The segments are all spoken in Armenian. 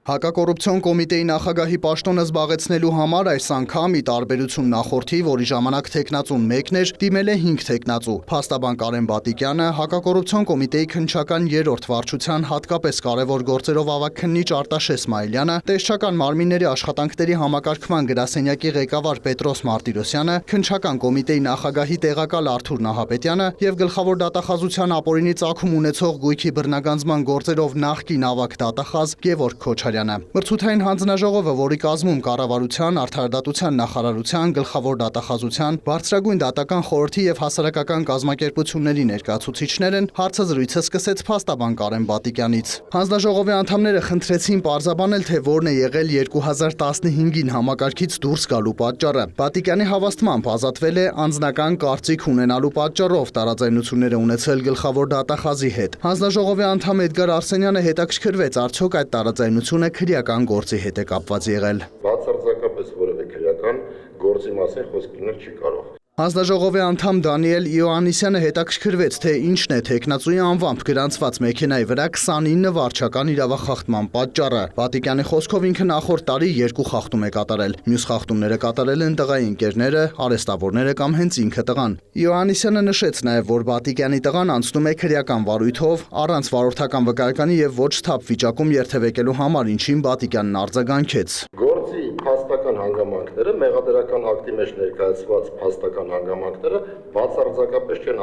Հակակոռուպցիոն կոմիտեի նախագահի պաշտոնը զբաղեցնելու համար այս անգամ ի տարբերություն նախորդի, որի ժամանակ թեկնածուն մեկն էր, դիմել է 5 թեկնածու։ Փաստաբան Կարեն Բատիկյանը, հակակոռուպցիոն կոմիտեի քննչական 3-րդ վարչության հատկապես կարևոր գործերով ավագ քննիչ Արտաշես Իսմայելյանը, տեսչական մարմինների աշխատանքների համակարգման գրասենյակի ղեկավար Պետրոս Մարտիրոսյանը, քննչական կոմիտեի նախագահի տեղակալ Արթուր Նահապետյանը և գլխավոր դատախազության ապօրինի ծագում ունեցող գույքի բռնագանձման գործերով նախկին ավագ դատախազ Գևորգ Քոչարյանը։ Մրցութային հանձնաժողովը, որի կազմում կառավարության, արդարադատության նախարարության, գլխավոր դատախազության, բարձրագույն դատական խորհրդի և հասարակական կազմակերպությունների ներկայացուցիչներ են, հարցազրույցը սկսեց փաստաբան Կարեն Բատիկյանից։ Հանձնաժողովի անդամները խնդրեցին պարզաբանել, թե որն է եղել 2015-ին համակարգից դուրս գալու պատճառը։ Բատիկյանի հավաստմամբ ազատվել է անձնական կարծիք ունենալու պատճառով, տարաձայնություններ է ունեցել գլխավոր դատախազի հետ։ Հանձնաժողովի անդամ Էդգար Արսենյանը հետաքրքրվեց, արդյոք այդ տարաձայնությունը քրեական գործի հետ է կապված եղել։ Բացարձակապես որևէ քրեական գործի մասին խոսք լինել չի կարող։ Հանձնաժողովի անդամ Դանիել Իոաննիսյանը հետաքրքրվեց, թե ինչն է թեկնածուի անվամբ գրանցված մեքենայի վրա 29 վարչական իրավախախտման պատճառը։ Բատիկյանի խոսքով ինքը նախորդ տարի 2 խախտում է կատարել։ Մյուս խախտումները կատարել են տղայի ընկերները, արեստավորները կամ հենց ինքը տղան։ Իոաննիսյանը նշեց նաև, որ Բատիկյանի տղան անցնում է քրեական վարույթով, առանց վարորդական վկայականի և ոչ թափ վիճակում երթևեկելու համար, ինչին Բատիկյանն արձագանքեց։ Գործի փաստական հանգամանքները, մեղադրական ակտի մեջ ներկայացված փաստական հանգամանքները բացարձակապես չեն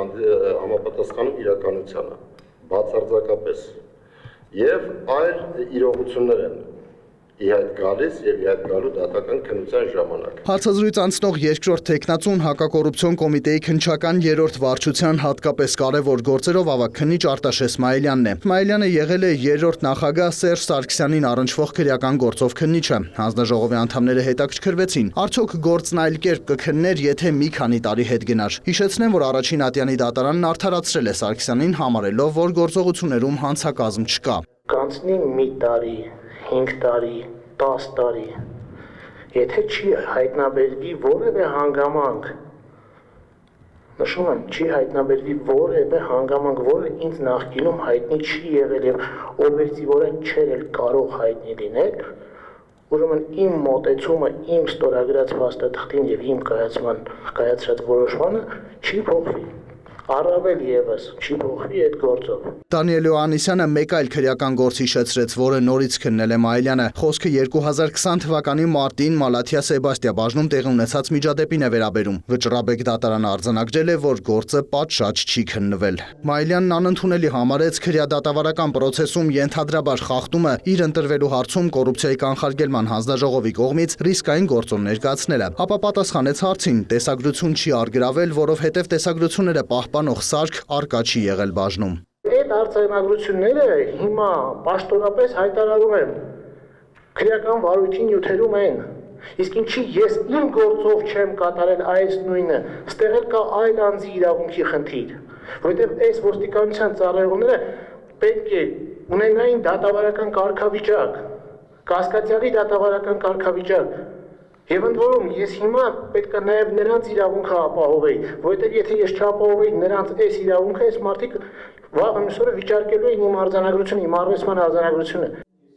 համապատասխանում իրականությանը, բացարձակապես, և այլ իրողություններ են ի հայտ գալիս և ի հայտ գալու դատական քննության ժամանակ։ Հարցազրույց անցնող երկրորդ թեկնածուն հակակոռուպցիոն կոմիտեի քննչական 3-րդ վարչության հատկապես կարևոր գործերով ավագ քննիչ Արտաշես Իսմայելյանն է։ Իսմայելյանը եղել է 3-րդ նախագահ Սերժ Սարգսյանին առնչվող քրեական գործով քննիչը։ Հանձնաժողովի անդամները հետաքրքրվեցին, արդյոք գործն այլ կերպ կքններ, եթե մի քանի տարի հետ գնար։ Հիշեցնեմ, որ առաջին ատյանի դատարանն արդարացրել է Սարգսյանին, համարելով, որ գործողություններում հանցակազմ չկա։ Կանցնի մի տարի, 5 տարի, 10 տարի, եթե չի հայտնաբերվի որևէ հանգամանք, նշում եմ, չի հայտնաբերվի որևէ հանգամանք, որը ինձ նախկինում հայտնի չի եղել և օբյեկտիվորեն չէր էլ կարող հայտնի լինել, ուրեմն իմ մոտեցումը, իմ ստորագրած փաստաթղթին և իմ կայացրած որոշմանը չի փոխվի։ Առավել ևս չի փոխվի այդ գործով։ Դանիել Իոաննիսյանը մեկ այլ քրեական գործ հիշեցրեց, որը նորից քննել է Իսմայելյանը։ Խոսքը 2020 թվականի մարտին Մալաթիա Սեբաստիա բաժնում տեղի ունեցած միջադեպին է վերաբերում։ Վճռաբեկ դատարանը արձանագրել է, որ գործը պատշաճ չի քննվել։ Իսմայելյանն անընդունելի համարեց քրեադատավարական պրոցեսում ենթադրաբար խախտումը իր ընտրվելու հարցում կոռուպցիայի կանխարգելման հանձնաժողովի կողմից ռիսկային գործոն ներկայացնելը, ապա պատասխանեց հարցին, տեսագրություն չի առգրավել, որովհետև տեսագրությունները պահպանող սարք առկա չի եղել բաժնում։ Այդ արձանագրությունները հիմա պաշտոնապես հայտարարում եմ քրեական վարույթի նյութերում են։ Իսկ ինչի ես իմ գործով չեմ կատարել այս նույնը, ստեղ էլ կա այլ անձի իրավունքի խնդիր, որովհետև այս ոստիկանության ծառայողները պետք է ունենային դատավարական կարգավիճակ, կասկածյալի դատավարական կարգավիճակ, և ընդ որում ես հիմա պետք է նաև նրանց իրավունքը ապահովեի, որովհետև եթե ես չապահովեի նրանց այս իրավունքը, այս մարդիկ վաղ մյուսօրը վիճարկելու էին իմ արձանագրությունը, իմ արվեստման արձանագրությունը։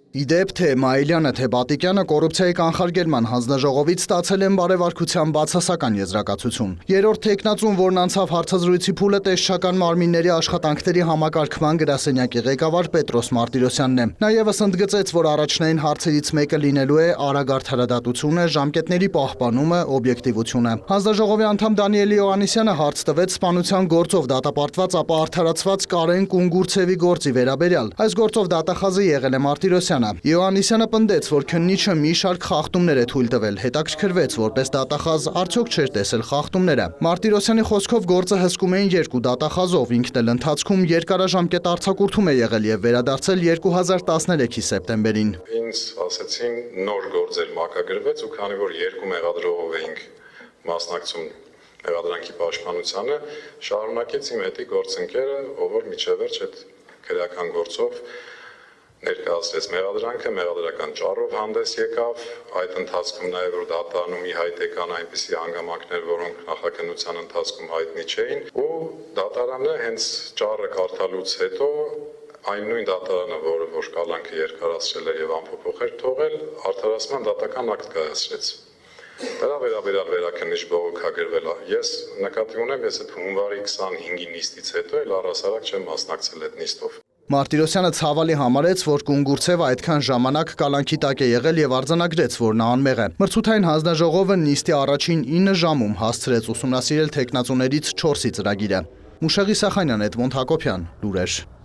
Իդեպ թե Իսմայելյանը, թե Բատիկյանը կոռուպցիայի կանխարգելման հանձնաժողովից ստացել են բարևարկության բացասական եզրակացություն։ 3-րդ թեկնածուն, որն անցավ հարցազրույցի փուլը, տեսչական մարմինների աշխատանքների համակարգման գրասենյակի ղեկավար Պետրոս Մարտիրոսյանն է։ Նա ևս ընդգծեց, որ առաջնային հարցերից մեկը լինելու է արագ արդարադատությունը, ժամկետների պահպանումը, օբյեկտիվությունը։ Հանձնաժողովի անդամ Դանիել Իոաննիսյանը հարց տվեց սպանության գործով դատապարտված, ապա արդարացված Կարեն Կունգուրցևի գործի վերաբերյալ։ Այս գործով դատախազը եղել է Մարտիրոսյանը։ Իոաննիսյանը պնդեց, որ քննիչը մի շարք խախտումներ է թույլ տվել, հետաքրքրվեց, որպես դատախազ արդյոք չէր տեսել խախտումները։ Մարտիրոսյանի խոսքով գործը հսկում էին 2 դատախազով, ինքն էլ ընթացքում երկարաժամկետ արձակուրդում է եղել և վերադարձել 2013-ի սեպտեմբերին։ Ինձ ասեցին նոր գործեր մակագրվեց ու քանի որ 2 մեղադրողով էինք մասնակցում մեղադրանքի պաշտպանությանը, շարունակեց իմ հետի գործընկերը, ով որ միջև վերջ այդ քրեական գործով ներկայացրեց մեղադրանքը, մեղադրական ճառով հանդես եկավ, այդ ընթացքում նաև որ դատարանում ի հայտ եկան այնպիսի հանգամանքներ, որոնք նախաքննության ընթացքում հայտնի չէին, ու դատարանը հենց ճառը կարդալուց հետո Այն նույն դատարանը, որ կալանքը երկարացրել էր եւ անփոփոխ էր թողել, արդարացման դատական ակտ կայացրեց։ Դրա վերաբերյալ վերաքննիչ բողոքագրվել է։ Ես նկատի ունեմ, ես այդ հունվարի 25-ի նիստից հետո էլ առհասարակ չեմ մասնակցել այդ նիստով։ Մարտիրոսյանը ցավալի համարեց, որ Կունգուրցևը այդքան ժամանակ կալանքի տակ է եղել եւ արձանագրեց, որ նա անմեղ է։ Մրցութային հանձնաժողովը նիստի առաջին 9 ժամում հասցրեց ուսումնասիրել թեկնածուներից 4-ի ծրագիրը։ Մուշեղի Սախանյան, Էդմոնդ Հակոբյան, լուրեր։